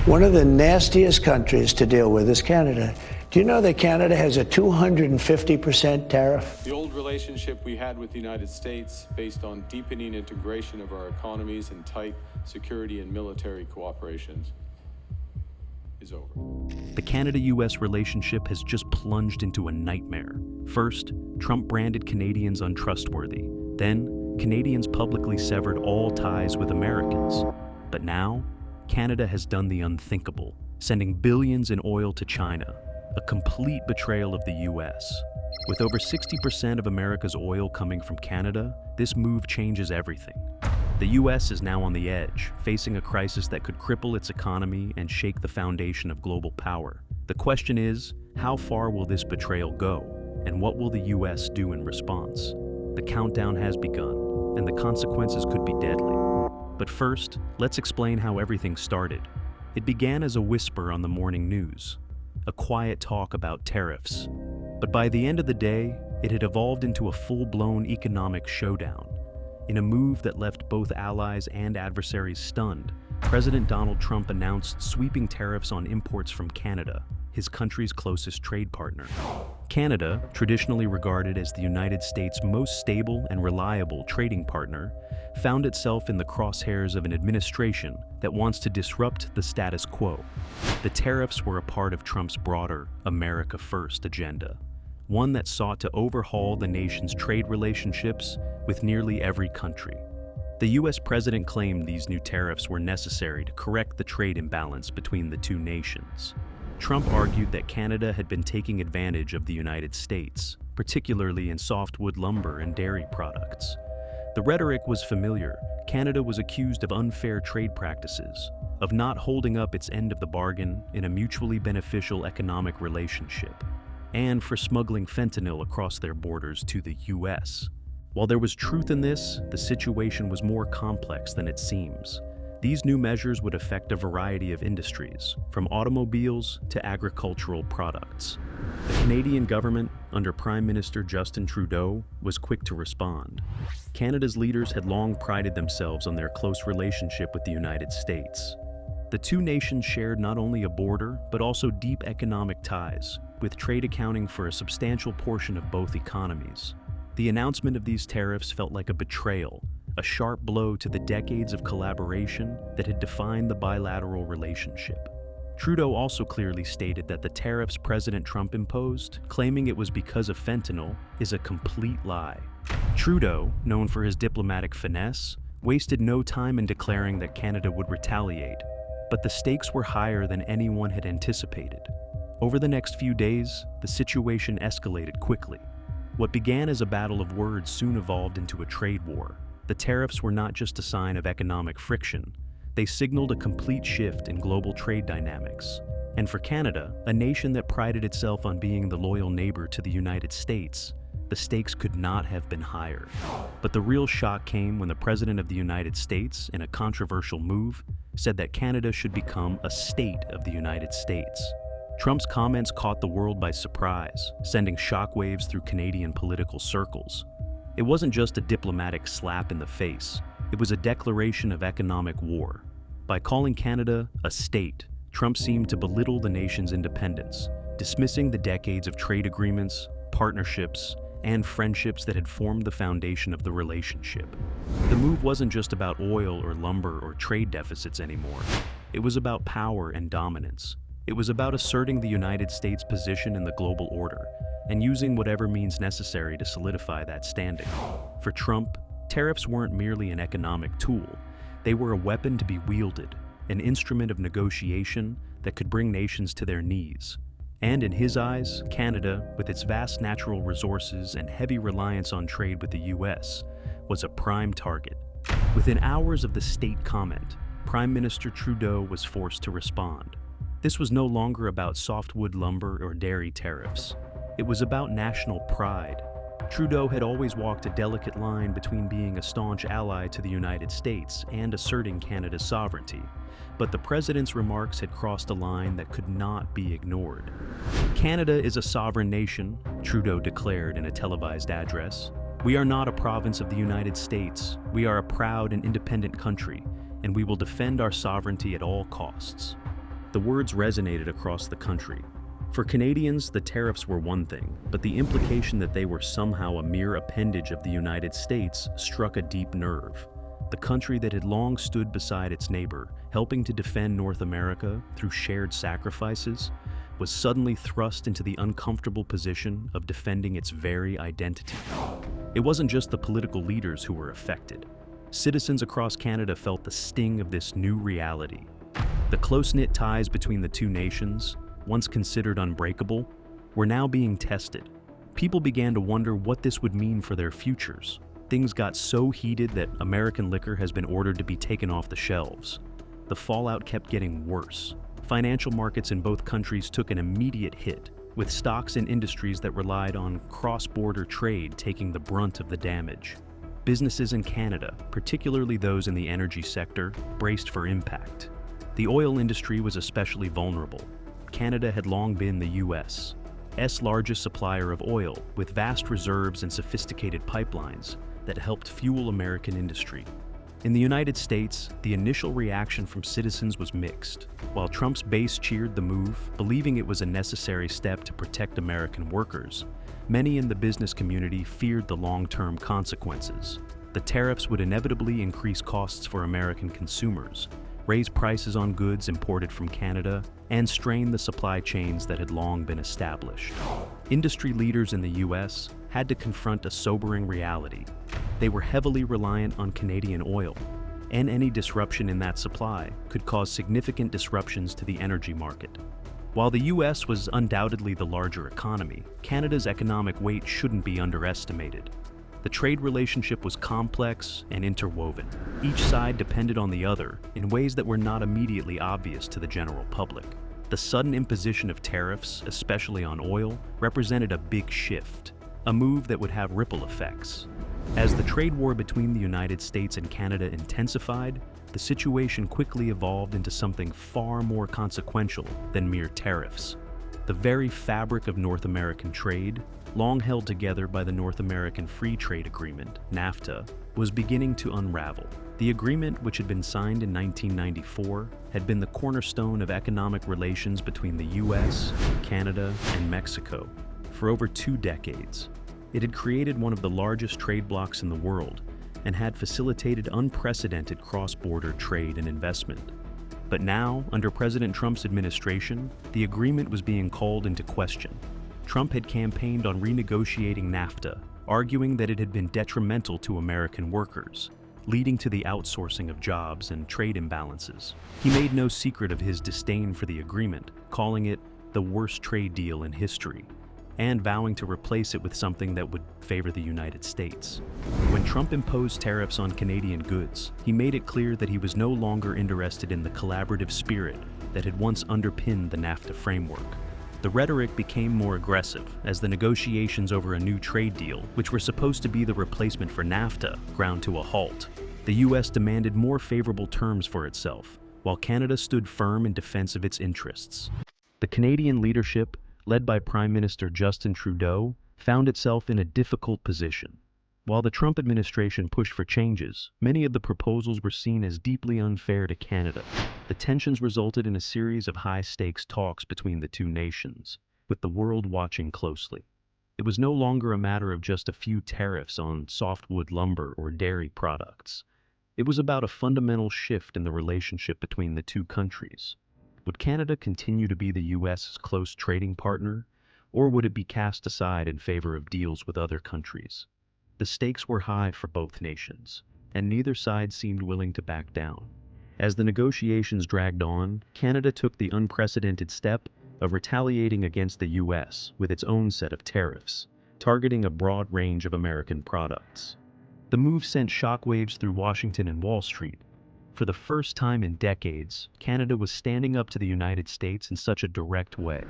One of the nastiest countries to deal with is Canada. Do you know that Canada has a 250% tariff? The old relationship we had with the United States, based on deepening integration of our economies and tight security and military cooperations, is over. The Canada-US relationship has just plunged into a nightmare. First, Trump branded Canadians untrustworthy. Then, Canadians publicly severed all ties with Americans. But now, Canada has done the unthinkable, sending billions in oil to China, a complete betrayal of the US. With over 60% of America's oil coming from Canada, this move changes everything. The US is now on the edge, facing a crisis that could cripple its economy and shake the foundation of global power. The question is, how far will this betrayal go, and what will the US do in response? The countdown has begun, and the consequences could be deadly. But first, let's explain how everything started. It began as a whisper on the morning news, a quiet talk about tariffs. But by the end of the day, it had evolved into a full-blown economic showdown. In a move that left both allies and adversaries stunned, President Donald Trump announced sweeping tariffs on imports from Canada, his country's closest trade partner. Canada, traditionally regarded as the United States' most stable and reliable trading partner, found itself in the crosshairs of an administration that wants to disrupt the status quo. The tariffs were a part of Trump's broader America First agenda, one that sought to overhaul the nation's trade relationships with nearly every country. The US president claimed these new tariffs were necessary to correct the trade imbalance between the two nations. Trump argued that Canada had been taking advantage of the United States, particularly in softwood lumber and dairy products. The rhetoric was familiar. Canada was accused of unfair trade practices, of not holding up its end of the bargain in a mutually beneficial economic relationship, and for smuggling fentanyl across their borders to the US. While there was truth in this, the situation was more complex than it seems. These new measures would affect a variety of industries, from automobiles to agricultural products. The Canadian government, under Prime Minister Justin Trudeau, was quick to respond. Canada's leaders had long prided themselves on their close relationship with the United States. The two nations shared not only a border, but also deep economic ties, with trade accounting for a substantial portion of both economies. The announcement of these tariffs felt like a betrayal, a sharp blow to the decades of collaboration that had defined the bilateral relationship. Trudeau also clearly stated that the tariffs President Trump imposed, claiming it was because of fentanyl, is a complete lie. Trudeau, known for his diplomatic finesse, wasted no time in declaring that Canada would retaliate, but the stakes were higher than anyone had anticipated. Over the next few days, the situation escalated quickly. What began as a battle of words soon evolved into a trade war. The tariffs were not just a sign of economic friction. They signaled a complete shift in global trade dynamics. And for Canada, a nation that prided itself on being the loyal neighbor to the United States, the stakes could not have been higher. But the real shock came when the President of the United States, in a controversial move, said that Canada should become a state of the United States. Trump's comments caught the world by surprise, sending shockwaves through Canadian political circles. It wasn't just a diplomatic slap in the face, it was a declaration of economic war. By calling Canada a state, Trump seemed to belittle the nation's independence, dismissing the decades of trade agreements, partnerships, and friendships that had formed the foundation of the relationship. The move wasn't just about oil or lumber or trade deficits anymore. It was about power and dominance. It was about asserting the United States' position in the global order and using whatever means necessary to solidify that standing. For Trump, tariffs weren't merely an economic tool. They were a weapon to be wielded, an instrument of negotiation that could bring nations to their knees. And in his eyes, Canada, with its vast natural resources and heavy reliance on trade with the US, was a prime target. Within hours of the state comment, Prime Minister Trudeau was forced to respond. This was no longer about softwood lumber or dairy tariffs. It was about national pride. Trudeau had always walked a delicate line between being a staunch ally to the United States and asserting Canada's sovereignty. But the president's remarks had crossed a line that could not be ignored. Canada is a sovereign nation, Trudeau declared in a televised address. We are not a province of the United States. We are a proud and independent country, and we will defend our sovereignty at all costs. The words resonated across the country. For Canadians, the tariffs were one thing, but the implication that they were somehow a mere appendage of the United States struck a deep nerve. The country that had long stood beside its neighbor, helping to defend North America through shared sacrifices, was suddenly thrust into the uncomfortable position of defending its very identity. It wasn't just the political leaders who were affected. Citizens across Canada felt the sting of this new reality. The close-knit ties between the two nations, once considered unbreakable, were now being tested. People began to wonder what this would mean for their futures. Things got so heated that American liquor has been ordered to be taken off the shelves. The fallout kept getting worse. Financial markets in both countries took an immediate hit, with stocks and industries that relied on cross-border trade taking the brunt of the damage. Businesses in Canada, particularly those in the energy sector, braced for impact. The oil industry was especially vulnerable. Canada had long been the U.S.'s largest supplier of oil, with vast reserves and sophisticated pipelines that helped fuel American industry. In the United States, the initial reaction from citizens was mixed. While Trump's base cheered the move, believing it was a necessary step to protect American workers, many in the business community feared the long-term consequences. The tariffs would inevitably increase costs for American consumers, raise prices on goods imported from Canada, and strain the supply chains that had long been established. Industry leaders in the U.S. had to confront a sobering reality. They were heavily reliant on Canadian oil, and any disruption in that supply could cause significant disruptions to the energy market. While the U.S. was undoubtedly the larger economy, Canada's economic weight shouldn't be underestimated. The trade relationship was complex and interwoven. Each side depended on the other in ways that were not immediately obvious to the general public. The sudden imposition of tariffs, especially on oil, represented a big shift, a move that would have ripple effects. As the trade war between the United States and Canada intensified, the situation quickly evolved into something far more consequential than mere tariffs. The very fabric of North American trade, long held together by the North American Free Trade Agreement, NAFTA, was beginning to unravel. The agreement, which had been signed in 1994, had been the cornerstone of economic relations between the U.S., Canada, and Mexico for over 2 decades. It had created one of the largest trade blocs in the world and had facilitated unprecedented cross-border trade and investment. But now, under President Trump's administration, the agreement was being called into question. Trump had campaigned on renegotiating NAFTA, arguing that it had been detrimental to American workers, leading to the outsourcing of jobs and trade imbalances. He made no secret of his disdain for the agreement, calling it the worst trade deal in history, and vowing to replace it with something that would favor the United States. When Trump imposed tariffs on Canadian goods, he made it clear that he was no longer interested in the collaborative spirit that had once underpinned the NAFTA framework. The rhetoric became more aggressive as the negotiations over a new trade deal, which were supposed to be the replacement for NAFTA, ground to a halt. The U.S. demanded more favorable terms for itself, while Canada stood firm in defense of its interests. The Canadian leadership, led by Prime Minister Justin Trudeau, found itself in a difficult position. While the Trump administration pushed for changes, many of the proposals were seen as deeply unfair to Canada. The tensions resulted in a series of high-stakes talks between the two nations, with the world watching closely. It was no longer a matter of just a few tariffs on softwood lumber or dairy products. It was about a fundamental shift in the relationship between the two countries. Would Canada continue to be the U.S.'s close trading partner, or would it be cast aside in favor of deals with other countries? The stakes were high for both nations, and neither side seemed willing to back down. As the negotiations dragged on, Canada took the unprecedented step of retaliating against the U.S. with its own set of tariffs, targeting a broad range of American products. The move sent shockwaves through Washington and Wall Street. For the first time in decades, Canada was standing up to the United States in such a direct way.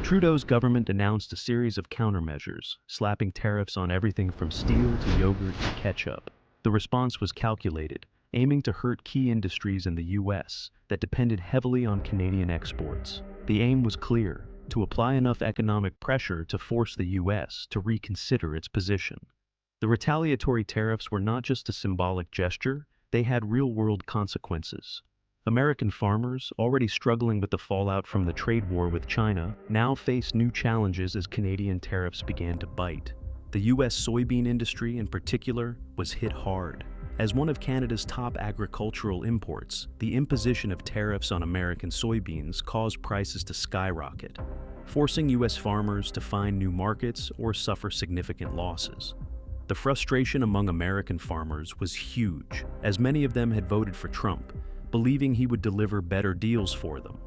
Trudeau's government announced a series of countermeasures, slapping tariffs on everything from steel to yogurt to ketchup. The response was calculated, aiming to hurt key industries in the U.S. that depended heavily on Canadian exports. The aim was clear: to apply enough economic pressure to force the U.S. to reconsider its position. The retaliatory tariffs were not just a symbolic gesture, they had real-world consequences. American farmers, already struggling with the fallout from the trade war with China, now face new challenges as Canadian tariffs began to bite. The U.S. soybean industry, in particular, was hit hard. As one of Canada's top agricultural imports, the imposition of tariffs on American soybeans caused prices to skyrocket, forcing U.S. farmers to find new markets or suffer significant losses. The frustration among American farmers was huge, as many of them had voted for Trump, believing he would deliver better deals for them.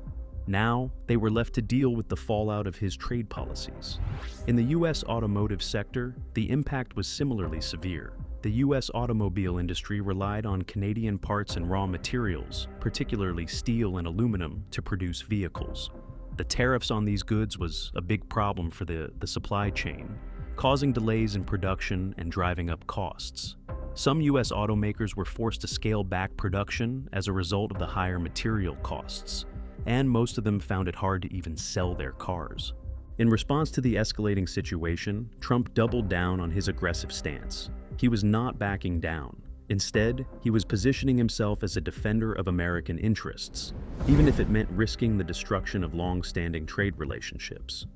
Now, they were left to deal with the fallout of his trade policies. In the U.S. automotive sector, the impact was similarly severe. The U.S. automobile industry relied on Canadian parts and raw materials, particularly steel and aluminum, to produce vehicles. The tariffs on these goods was a big problem for the supply chain, causing delays in production and driving up costs. Some U.S. automakers were forced to scale back production as a result of the higher material costs, and most of them found it hard to even sell their cars. In response to the escalating situation, Trump doubled down on his aggressive stance. He was not backing down. Instead, he was positioning himself as a defender of American interests, even if it meant risking the destruction of long-standing trade relationships.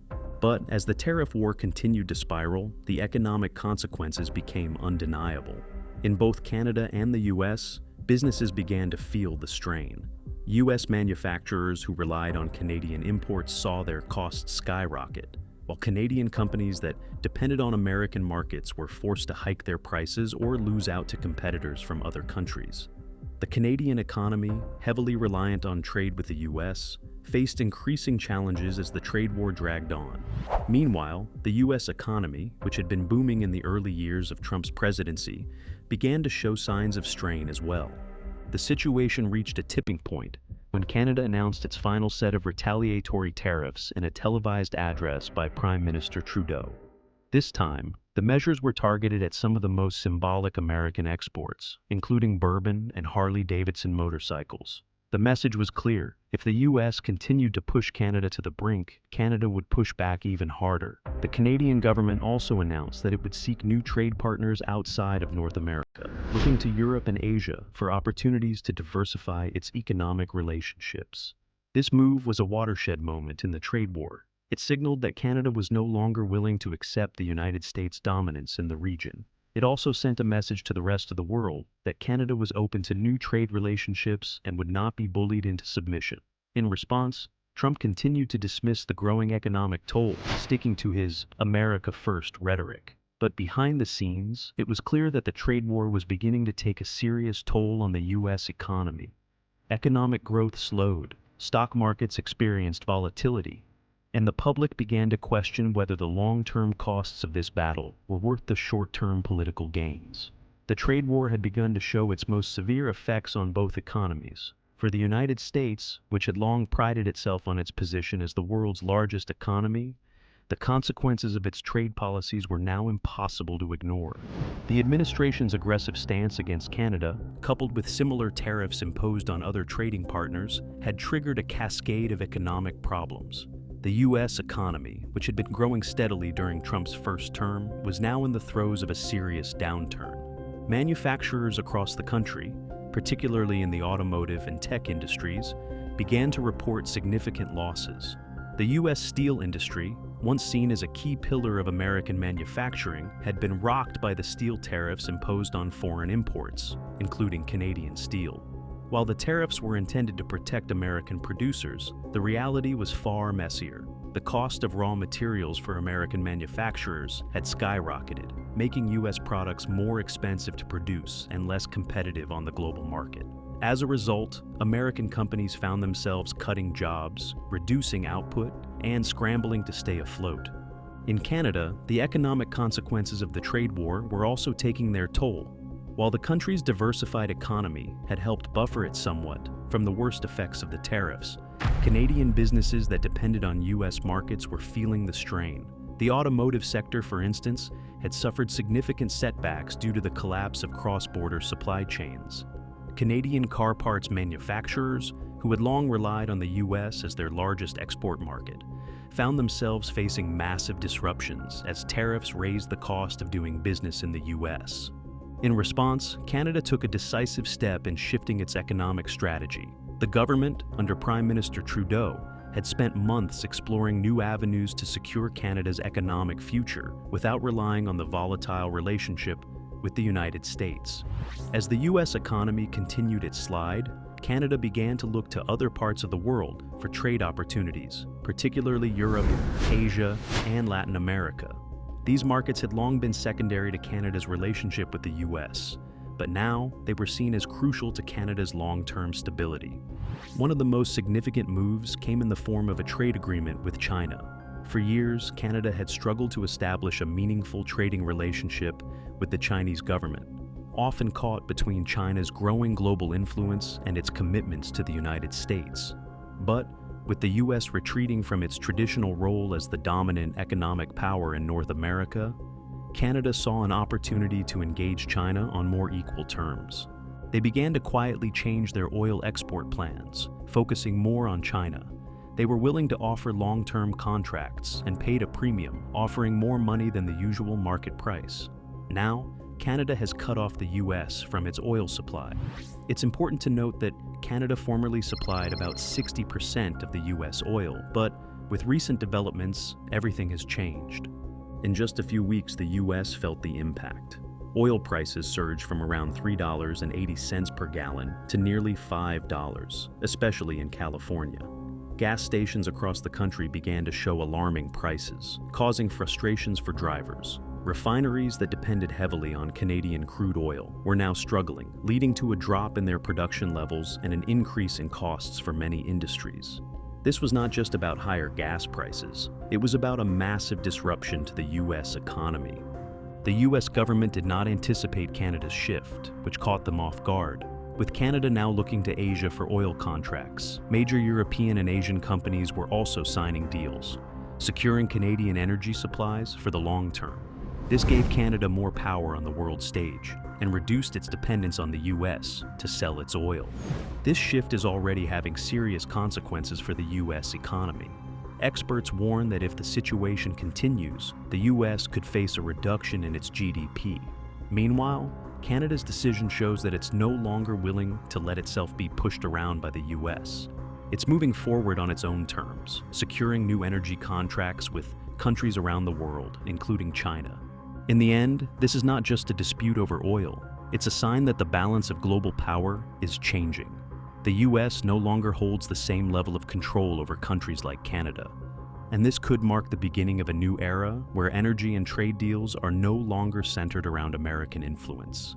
But as the tariff war continued to spiral, the economic consequences became undeniable. In both Canada and the U.S., businesses began to feel the strain. U.S. manufacturers who relied on Canadian imports saw their costs skyrocket, while Canadian companies that depended on American markets were forced to hike their prices or lose out to competitors from other countries. The Canadian economy, heavily reliant on trade with the U.S., faced increasing challenges as the trade war dragged on. Meanwhile, the U.S. economy, which had been booming in the early years of Trump's presidency, began to show signs of strain as well. The situation reached a tipping point when Canada announced its final set of retaliatory tariffs in a televised address by Prime Minister Trudeau. This time, the measures were targeted at some of the most symbolic American exports, including bourbon and Harley-Davidson motorcycles. The message was clear: if the U.S. continued to push Canada to the brink, Canada would push back even harder. The Canadian government also announced that it would seek new trade partners outside of North America, looking to Europe and Asia for opportunities to diversify its economic relationships. This move was a watershed moment in the trade war. It signaled that Canada was no longer willing to accept the United States' dominance in the region. It also sent a message to the rest of the world that Canada was open to new trade relationships and would not be bullied into submission. In response, Trump continued to dismiss the growing economic toll, sticking to his "America First" rhetoric. But behind the scenes, it was clear that the trade war was beginning to take a serious toll on the U.S. economy. Economic growth slowed, stock markets experienced volatility, and the public began to question whether the long-term costs of this battle were worth the short-term political gains. The trade war had begun to show its most severe effects on both economies. For the United States, which had long prided itself on its position as the world's largest economy, the consequences of its trade policies were now impossible to ignore. The administration's aggressive stance against Canada, coupled with similar tariffs imposed on other trading partners, had triggered a cascade of economic problems. The U.S. economy, which had been growing steadily during Trump's first term, was now in the throes of a serious downturn. Manufacturers across the country, particularly in the automotive and tech industries, began to report significant losses. The U.S. steel industry, once seen as a key pillar of American manufacturing, had been rocked by the steel tariffs imposed on foreign imports, including Canadian steel. While the tariffs were intended to protect American producers, the reality was far messier. The cost of raw materials for American manufacturers had skyrocketed, making U.S. products more expensive to produce and less competitive on the global market. As a result, American companies found themselves cutting jobs, reducing output, and scrambling to stay afloat. In Canada, the economic consequences of the trade war were also taking their toll. While the country's diversified economy had helped buffer it somewhat from the worst effects of the tariffs, Canadian businesses that depended on U.S. markets were feeling the strain. The automotive sector, for instance, had suffered significant setbacks due to the collapse of cross-border supply chains. Canadian car parts manufacturers, who had long relied on the U.S. as their largest export market, found themselves facing massive disruptions as tariffs raised the cost of doing business in the U.S. In response, Canada took a decisive step in shifting its economic strategy. The government, under Prime Minister Trudeau, had spent months exploring new avenues to secure Canada's economic future without relying on the volatile relationship with the United States. As the U.S. economy continued its slide, Canada began to look to other parts of the world for trade opportunities, particularly Europe, Asia, and Latin America. These markets had long been secondary to Canada's relationship with the U.S., but now they were seen as crucial to Canada's long-term stability. One of the most significant moves came in the form of a trade agreement with China. For years, Canada had struggled to establish a meaningful trading relationship with the Chinese government, often caught between China's growing global influence and its commitments to the United States. But with the U.S. retreating from its traditional role as the dominant economic power in North America, Canada saw an opportunity to engage China on more equal terms. They began to quietly change their oil export plans, focusing more on China. They were willing to offer long-term contracts and paid a premium, offering more money than the usual market price. Now, Canada has cut off the U.S. from its oil supply. It's important to note that Canada formerly supplied about 60% of the U.S. oil, but with recent developments, everything has changed. In just a few weeks, the U.S. felt the impact. Oil prices surged from around $3.80 per gallon to nearly $5, especially in California. Gas stations across the country began to show alarming prices, causing frustrations for drivers. Refineries that depended heavily on Canadian crude oil were now struggling, leading to a drop in their production levels and an increase in costs for many industries. This was not just about higher gas prices, it was about a massive disruption to the U.S. economy. The U.S. government did not anticipate Canada's shift, which caught them off guard. With Canada now looking to Asia for oil contracts, major European and Asian companies were also signing deals, securing Canadian energy supplies for the long term. This gave Canada more power on the world stage and reduced its dependence on the U.S. to sell its oil. This shift is already having serious consequences for the U.S. economy. Experts warn that if the situation continues, the U.S. could face a reduction in its GDP. Meanwhile, Canada's decision shows that it's no longer willing to let itself be pushed around by the U.S. It's moving forward on its own terms, securing new energy contracts with countries around the world, including China. In the end, this is not just a dispute over oil. It's a sign that the balance of global power is changing. The U.S. no longer holds the same level of control over countries like Canada. And this could mark the beginning of a new era where energy and trade deals are no longer centered around American influence.